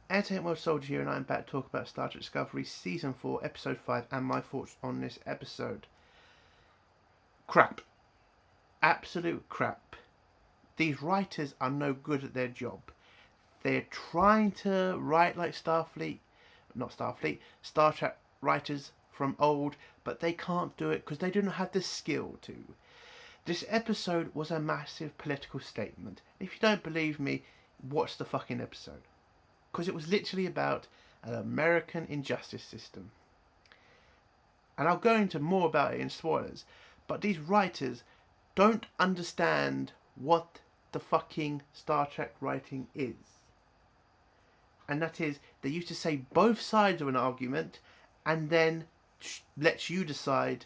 Entertainment Soldier here, and I'm back to talk about Star Trek Discovery Season 4, Episode 5, and my thoughts on this episode. Crap. Absolute crap. These writers are no good at their job. They're trying to write like Star Trek writers from old, but they can't do it because they don't have the skill to. This episode was a massive political statement. If you don't believe me, watch the fucking episode. Because it was literally about an American injustice system. And I'll go into more about it in spoilers, but these writers don't understand what the fucking Star Trek writing is. And that is, they used to say both sides of an argument and then lets you decide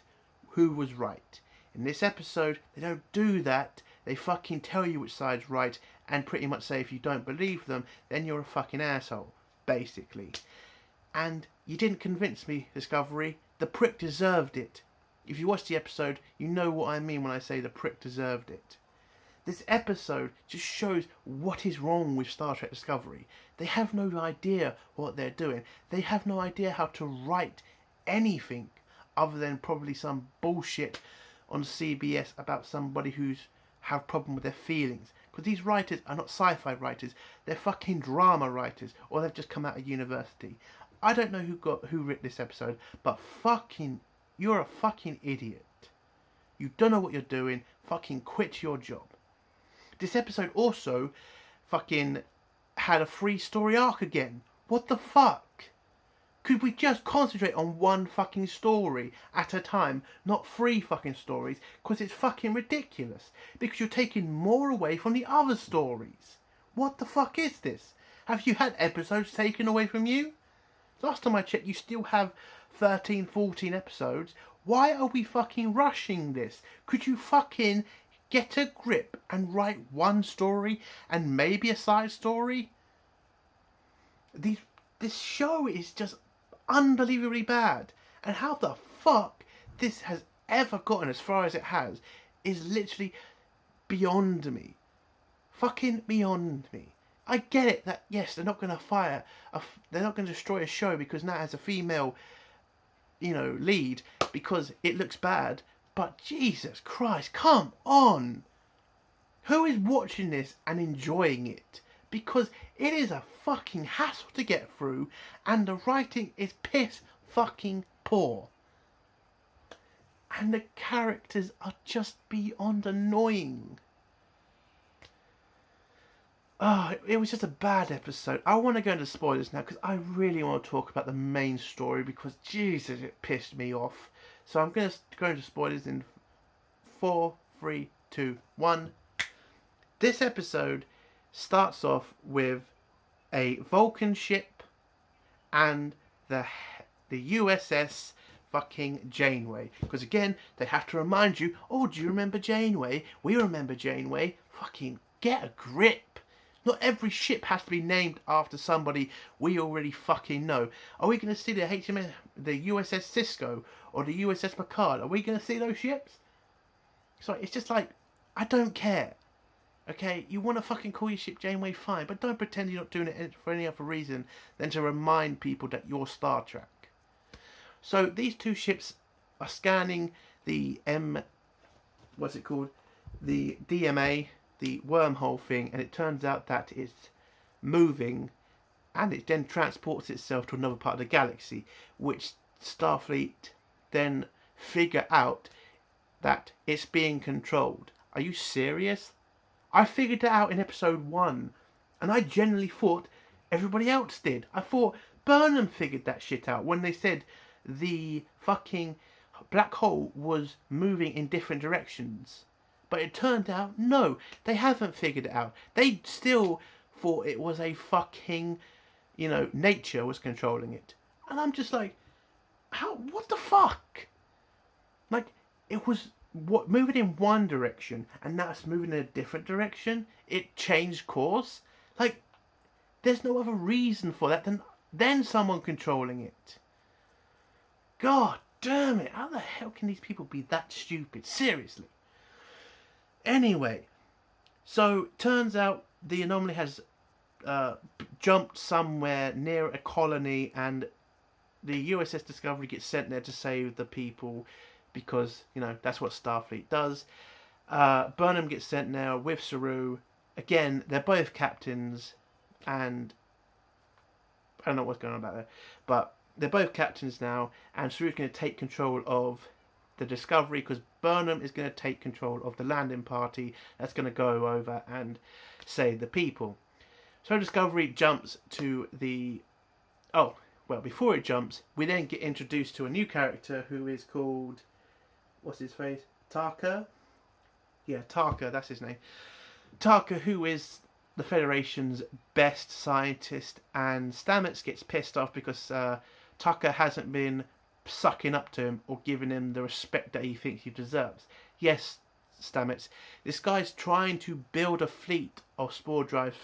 who was right. In this episode, they don't do that. They fucking tell you which side's right and pretty much say if you don't believe them, then you're a fucking asshole, basically. And you didn't convince me, Discovery. The prick deserved it. If you watch the episode, you know what I mean when I say the prick deserved it. This episode just shows what is wrong with Star Trek Discovery. They have no idea what they're doing. They have no idea how to write anything other than probably some bullshit on CBS about somebody who's have problem with their feelings. Because these writers are not sci-fi writers. They're fucking drama writers. Or they've just come out of university. I don't know who wrote this episode, but fucking, you're a fucking idiot. You don't know what you're doing. Fucking quit your job. This episode also fucking had a 3-story arc again. What the fuck? Could we just concentrate on one fucking story at a time, not 3 fucking stories? Because it's fucking ridiculous. Because you're taking more away from the other stories. What the fuck is this? Have you had episodes taken away from you? Last time I checked, you still have 13, 14 episodes. Why are we fucking rushing this? Could you fucking get a grip and write one story and maybe a side story? This show is just unbelievably bad, and how the fuck this has ever gotten as far as it has is literally beyond me. Fucking beyond me. I get it that yes, they're not going to they're not going to destroy a show because now it has a female, lead because it looks bad. But Jesus Christ, come on! Who is watching this and enjoying it? Because it is a fucking hassle to get through, and the writing is piss fucking poor. And the characters are just beyond annoying. It was just a bad episode. I want to go into spoilers now because I really want to talk about the main story because Jesus, it pissed me off. So I'm going to go into spoilers in 4, 3, 2, 1. This episode starts off with a Vulcan ship and the USS fucking Janeway. Because again, they have to remind you, oh, do you remember Janeway? We remember Janeway. Fucking get a grip. Not every ship has to be named after somebody we already fucking know. Are we going to see the USS Cisco or the USS Picard? Are we going to see those ships? So it's just like, I don't care. Okay, you want to fucking call your ship Janeway, fine, but don't pretend you're not doing it for any other reason than to remind people that you're Star Trek. So these two ships are scanning the the DMA, the wormhole thing, and it turns out that it's moving and it then transports itself to another part of the galaxy, which Starfleet then figure out that it's being controlled. Are you serious? I figured it out in episode 1, and I genuinely thought everybody else did. I thought Burnham figured that shit out when they said the fucking black hole was moving in different directions. But it turned out, no, they haven't figured it out. They still thought it was a fucking, nature was controlling it. And I'm just like, what the fuck? Like, it was moving in one direction, and now it's moving in a different direction. It changed course. Like, there's no other reason for that than someone controlling it. God damn it! How the hell can these people be that stupid? Seriously. Anyway, so turns out the anomaly has jumped somewhere near a colony, and the USS Discovery gets sent there to save the people because, you know, that's what Starfleet does. Burnham gets sent there with Saru. Again, they're both captains, and I don't know what's going on about there, but they're both captains now, and Saru's going to take control of the Discovery because Burnham is going to take control of the landing party that's going to go over and save the people. So Discovery jumps to the... Oh, well, before it jumps, we then get introduced to a new character who is called... What's his face? Tarka? Yeah, Tarka, that's his name. Tarka, who is the Federation's best scientist, and Stamets gets pissed off because Tarka hasn't been sucking up to him or giving him the respect that he thinks he deserves. Yes, Stamets, this guy's trying to build a fleet of Spore Drive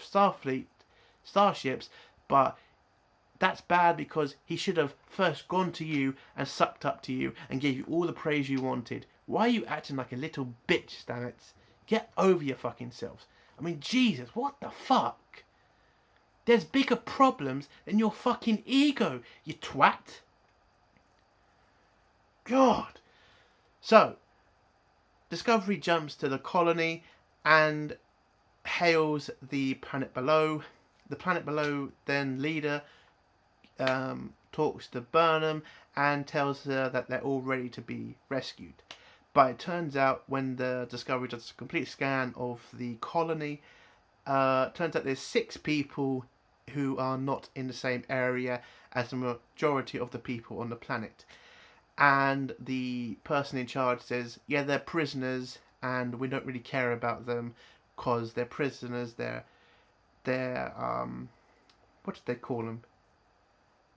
starships, but that's bad because he should have first gone to you and sucked up to you and gave you all the praise you wanted. Why are you acting like a little bitch, Stamets? Get over your fucking selves. I mean, Jesus, what the fuck? There's bigger problems than your fucking ego, you twat. God. So, Discovery jumps to the colony and hails the planet below. The planet below then leader talks to Burnham and tells her that they're all ready to be rescued. But it turns out when the Discovery does a complete scan of the colony, turns out there's 6 people who are not in the same area as the majority of the people on the planet. And the person in charge says, yeah, they're prisoners and we don't really care about them because they're prisoners. They're what did they call them?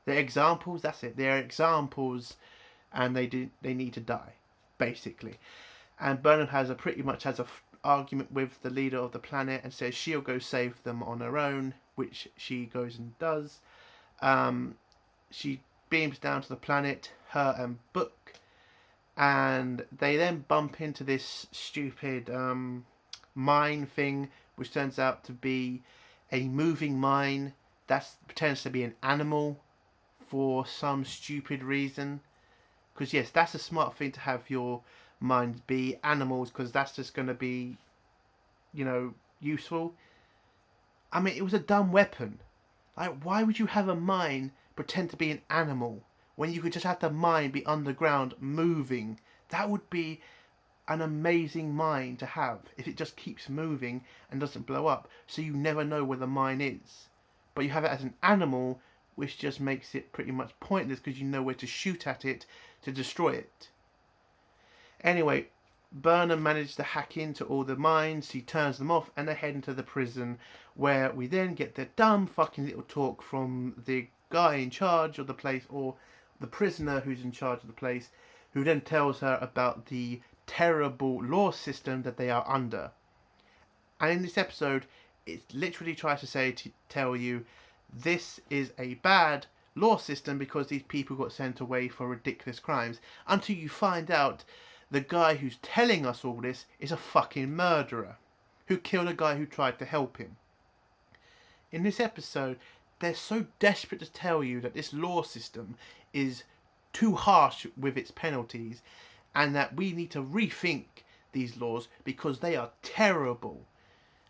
They're examples. That's it. They're examples, and they need to die, basically. And Burnham pretty much has a argument with the leader of the planet and says she'll go save them on her own, which she goes and does. She beams down to the planet, her and Book, and they then bump into this stupid mine thing, which turns out to be a moving mine that pretends to be an animal for some stupid reason. Because yes, that's a smart thing to have your mines be animals, because that's just going to be, you know, useful. I mean, it was a dumb weapon. Like, why would you have a mine pretend to be an animal when you could just have the mine be underground moving? That would be an amazing mine to have if it just keeps moving and doesn't blow up, so you never know where the mine is. But you have it as an animal, which just makes it pretty much pointless because you know where to shoot at it to destroy it. Anyway, Burnham managed to hack into all the mines. He turns them off and they head into the prison, where we then get the dumb fucking little talk from the guy in charge of the place, or the prisoner who's in charge of the place, who then tells her about the terrible law system that they are under. And in this episode, it literally tries to tell you this is a bad law system because these people got sent away for ridiculous crimes, until you find out the guy who's telling us all this is a fucking murderer who killed a guy who tried to help him. In this episode, they're so desperate to tell you that this law system is too harsh with its penalties and that we need to rethink these laws because they are terrible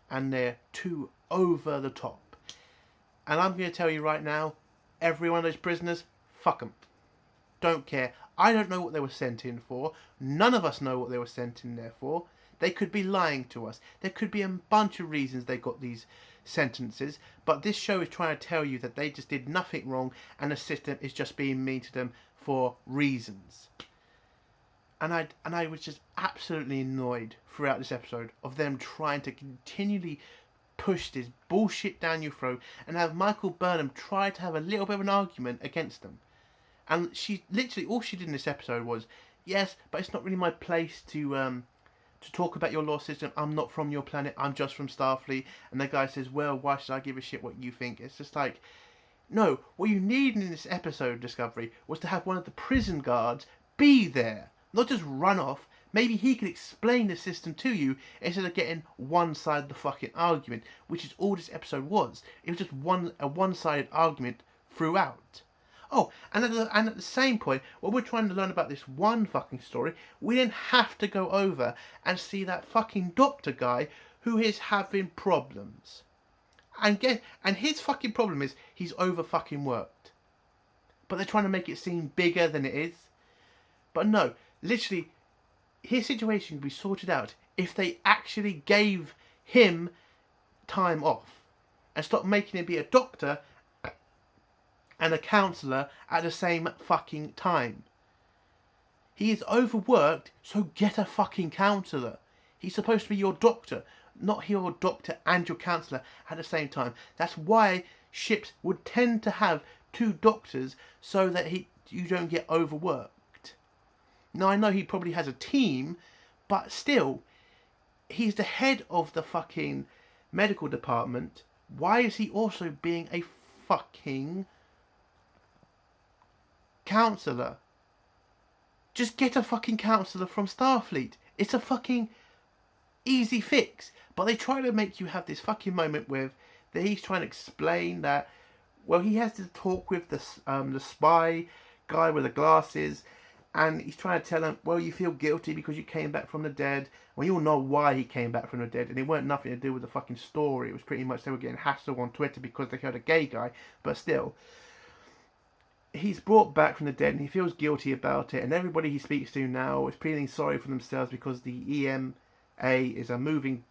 and they're too over the top. And I'm going to tell you right now, every one of those prisoners, fuck them. Don't care. I don't know what they were sent in for. None of us know what they were sent in there for. They could be lying to us. There could be a bunch of reasons they got these sentences. But this show is trying to tell you that they just did nothing wrong and the system is just being mean to them for reasons. And I was just absolutely annoyed throughout this episode of them trying to continually push this bullshit down your throat and have Michael Burnham try to have a little bit of an argument against them. And she literally, all she did in this episode was, yes, but it's not really my place to talk about your law system. I'm not from your planet. I'm just from Starfleet. And the guy says, well, why should I give a shit what you think? It's just like, no, what you need in this episode, Discovery, was to have one of the prison guards be there. Not just run off, Maybe he could explain the system to you instead of getting one side of the fucking argument, which is all this episode was. It was just a one-sided argument throughout. Oh, and at the same point, when we're trying to learn about this one fucking story, we then have to go over and see that fucking doctor guy who is having problems. And his fucking problem is he's over fucking worked. But they're trying to make it seem bigger than it is. But no, literally, his situation could be sorted out if they actually gave him time off and stopped making him be a doctor and a counsellor at the same fucking time. He is overworked, so get a fucking counsellor. He's supposed to be your doctor, not your doctor and your counsellor at the same time. That's why ships would tend to have two doctors so that you don't get overworked. Now, I know he probably has a team, but still, he's the head of the fucking medical department. Why is he also being a fucking counsellor? Just get a fucking counsellor from Starfleet. It's a fucking easy fix. But they try to make you have this fucking moment with that he's trying to explain that, well, he has to talk with the spy guy with the glasses, and he's trying to tell him, well, you feel guilty because you came back from the dead. Well, you all know why he came back from the dead, and it weren't nothing to do with the fucking story. It was pretty much they were getting hassled on Twitter because they heard a gay guy, but still. He's brought back from the dead and he feels guilty about it, and everybody he speaks to now is feeling sorry for themselves because the EMA is a moving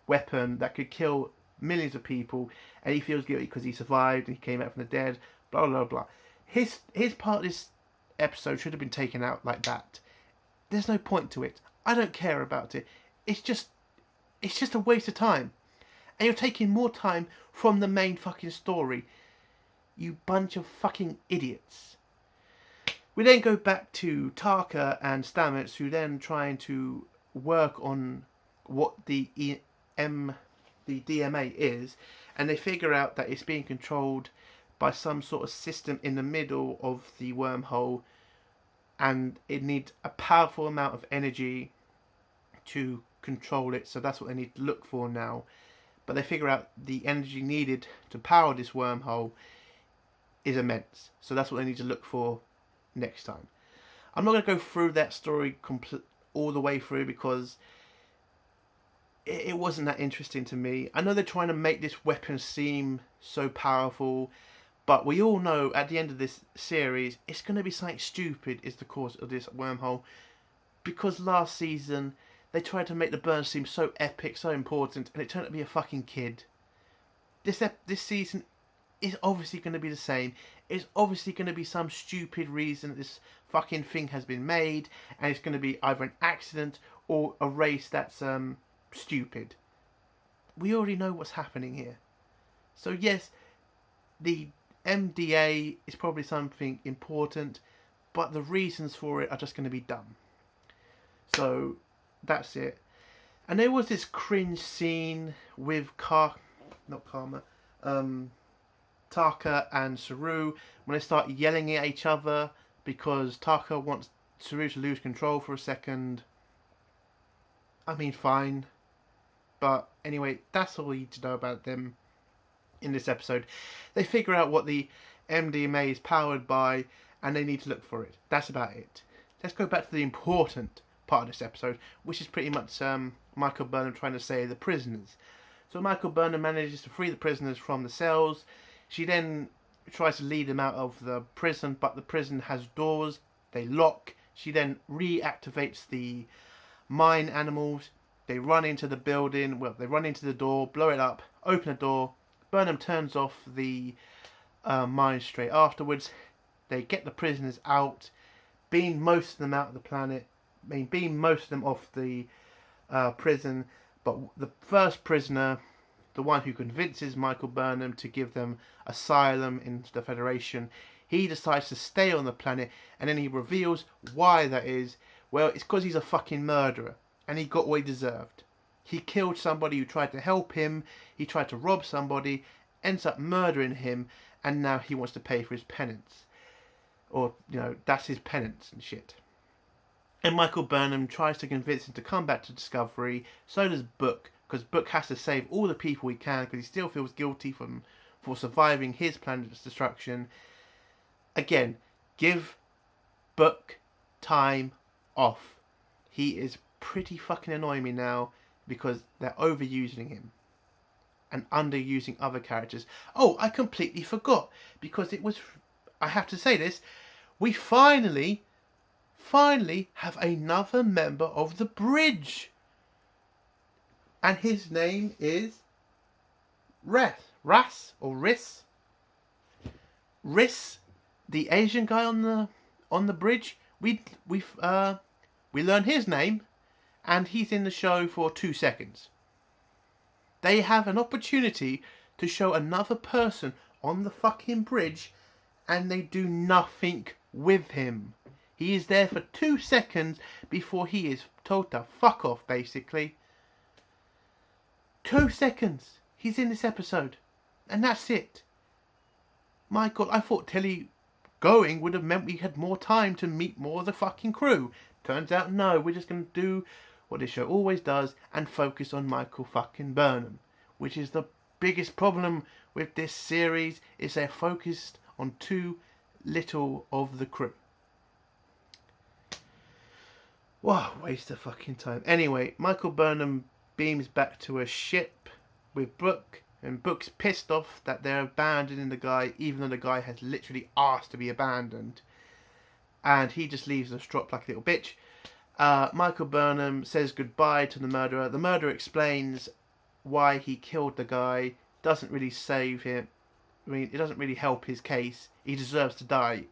weapon that could kill millions of people, and he feels guilty because he survived and he came out from the dead, blah blah blah. His part of this episode should have been taken out like that. There's no point to it. I don't care about it. It's just a waste of time. And you're taking more time from the main fucking story. You bunch of fucking idiots. We then go back to Tarka and Stamets, who then trying to work on what the DMA is, and they figure out that it's being controlled by some sort of system in the middle of the wormhole, and it needs a powerful amount of energy to control it, so that's what they need to look for now. But they figure out the energy needed to power this wormhole is immense, so that's what they need to look for next time. I'm not going to go through that story all the way through because it wasn't that interesting to me. I know they're trying to make this weapon seem so powerful, but we all know at the end of this series it's going to be something stupid is the cause of this wormhole, because last season they tried to make the burn seem so epic, so important, and it turned out to be a fucking kid. This season is obviously going to be the same. It's obviously going to be some stupid reason that this fucking thing has been made, and it's going to be either an accident or a race that's stupid. We already know what's happening here. So yes, the MDA is probably something important, but the reasons for it are just going to be dumb. So that's it. And there was this cringe scene with Tarka and Saru when they start yelling at each other because Tarka wants Saru to lose control for a second. I mean, fine. But anyway, that's all you need to know about them in this episode. They figure out what the MDMA is powered by, and they need to look for it. That's about it. Let's go back to the important part of this episode, which is pretty much Michael Burnham trying to save the prisoners. So Michael Burnham manages to free the prisoners from the cells. She then tries to lead them out of the prison, but the prison has doors. They lock. She then reactivates the mine animals. They run into the building. Well, they run into the door, blow it up, open the door. Burnham turns off the mine straight afterwards. They get the prisoners out, beam most of them out of the planet. Beam most of them off the prison. But the first prisoner, the one who convinces Michael Burnham to give them asylum in the Federation, he decides to stay on the planet, and then he reveals why that is. Well, it's because he's a fucking murderer, and he got what he deserved. He killed somebody who tried to help him, he tried to rob somebody, ends up murdering him, and now he wants to pay for his penance. Or, that's his penance and shit. And Michael Burnham tries to convince him to come back to Discovery. So does Book, because Book has to save all the people he can because he still feels guilty for surviving his planet's destruction. Again, give Book time off. He is pretty fucking annoying me now because they're overusing him and underusing other characters. Oh, I completely forgot because I have to say this, we finally have another member of the bridge. And his name is Ras or Riss. Riss, the Asian guy on the bridge. We learn his name, and he's in the show for 2 seconds. They have an opportunity to show another person on the fucking bridge, and they do nothing with him. He is there for 2 seconds before he is told to fuck off, basically. 2 seconds. He's in this episode. And that's it. My God, I thought Tilly going would have meant we had more time to meet more of the fucking crew. Turns out, no. We're just going to do what this show always does and focus on Michael fucking Burnham. Which is the biggest problem with this series, is they're focused on too little of the crew. Wow, waste of fucking time. Anyway, Michael Burnham beams back to a ship with Book, and Book's pissed off that they're abandoning the guy, even though the guy has literally asked to be abandoned. And he just leaves the strop like a little bitch. Michael Burnham says goodbye to the murderer. The murderer explains why he killed the guy. Doesn't really save him. I mean, it doesn't really help his case. He deserves to die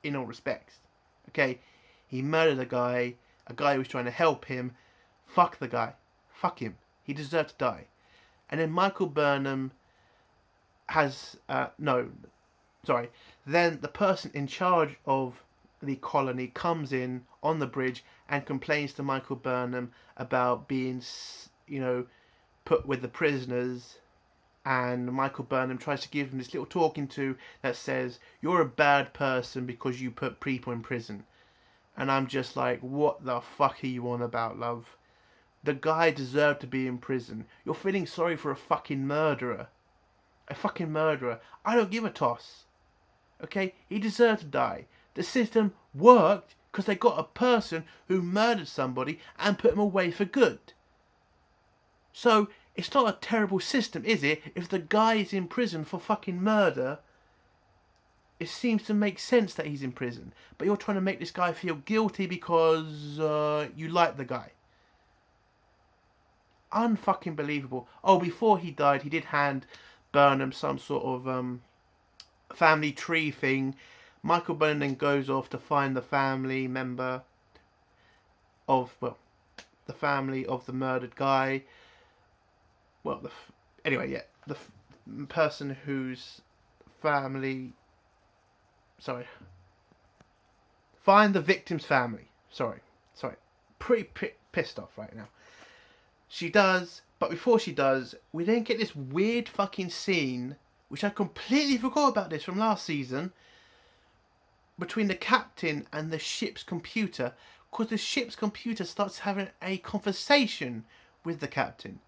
in all respects. Okay, he murdered a guy who was trying to help him. Fuck the guy. Fuck him. He deserved to die. And then Michael Burnham has... Then the person in charge of the colony comes in on the bridge and complains to Michael Burnham about being, put with the prisoners. And Michael Burnham tries to give him this little talking to that says, you're a bad person because you put people in prison. And I'm just like, what the fuck are you on about, love? The guy deserved to be in prison. You're feeling sorry for a fucking murderer. A fucking murderer. I don't give a toss. Okay? He deserved to die. The system worked because they got a person who murdered somebody and put him away for good. So, it's not a terrible system, is it? If the guy is in prison for fucking murder, it seems to make sense that he's in prison. But you're trying to make this guy feel guilty because you like the guy. Unfucking believable. Oh, before he died, he did hand Burnham some sort of family tree thing. Michael Burnham then goes off to find the family member of, the family of the murdered guy. Well, the person whose family... Find the victim's family. Sorry. Pretty pissed off right now. She does, but before she does, we then get this weird fucking scene, which I completely forgot about this from last season, between the captain and the ship's computer, because the ship's computer starts having a conversation with the captain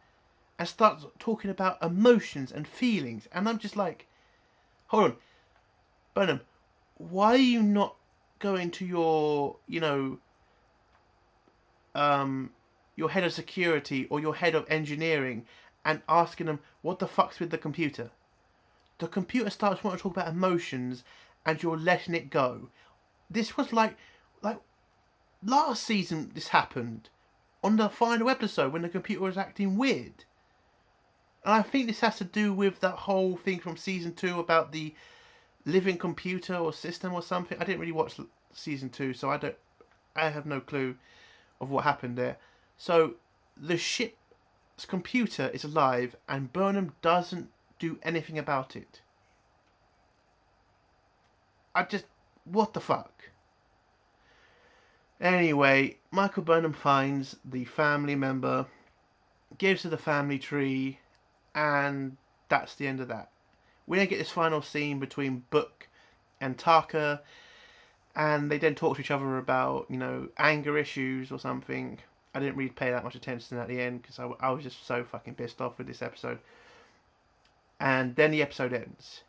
and starts talking about emotions and feelings, and I'm just like, hold on, Burnham, why are you not going to your, your head of security or your head of engineering and asking them what the fuck's with the computer? The computer starts wanting to talk about emotions and you're letting it go. This was like last season this happened on the final episode when the computer was acting weird. And I think this has to do with that whole thing from season 2 about the living computer or system or something. I didn't really watch season 2, so I have no clue of what happened there. So the ship's computer is alive and Burnham doesn't do anything about it. What the fuck? Anyway, Michael Burnham finds the family member, gives her the family tree, and that's the end of that. We then get this final scene between Book and Taka, and they then talk to each other about, you know, anger issues or something. I didn't really pay that much attention at the end because I was just so fucking pissed off with this episode. And then the episode ends.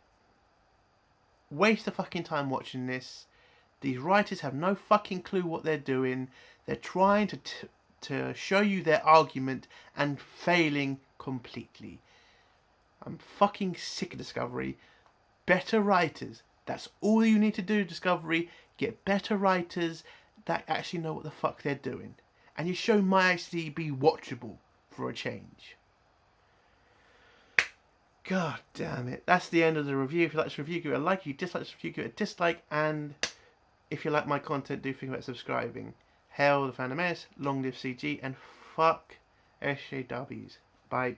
Waste of fucking time watching this. These writers have no fucking clue what they're doing. They're trying to show you their argument and failing completely. I'm fucking sick of Discovery. Better writers. That's all you need to do, Discovery. Get better writers that actually know what the fuck they're doing. And your show might actually be watchable for a change. God damn it. That's the end of the review. If you like this review, give it a like. If you dislike this review, give it a dislike. And if you like my content, do think about subscribing. Hail the Phantom Menace, long live CG, and fuck SJWs. Bye.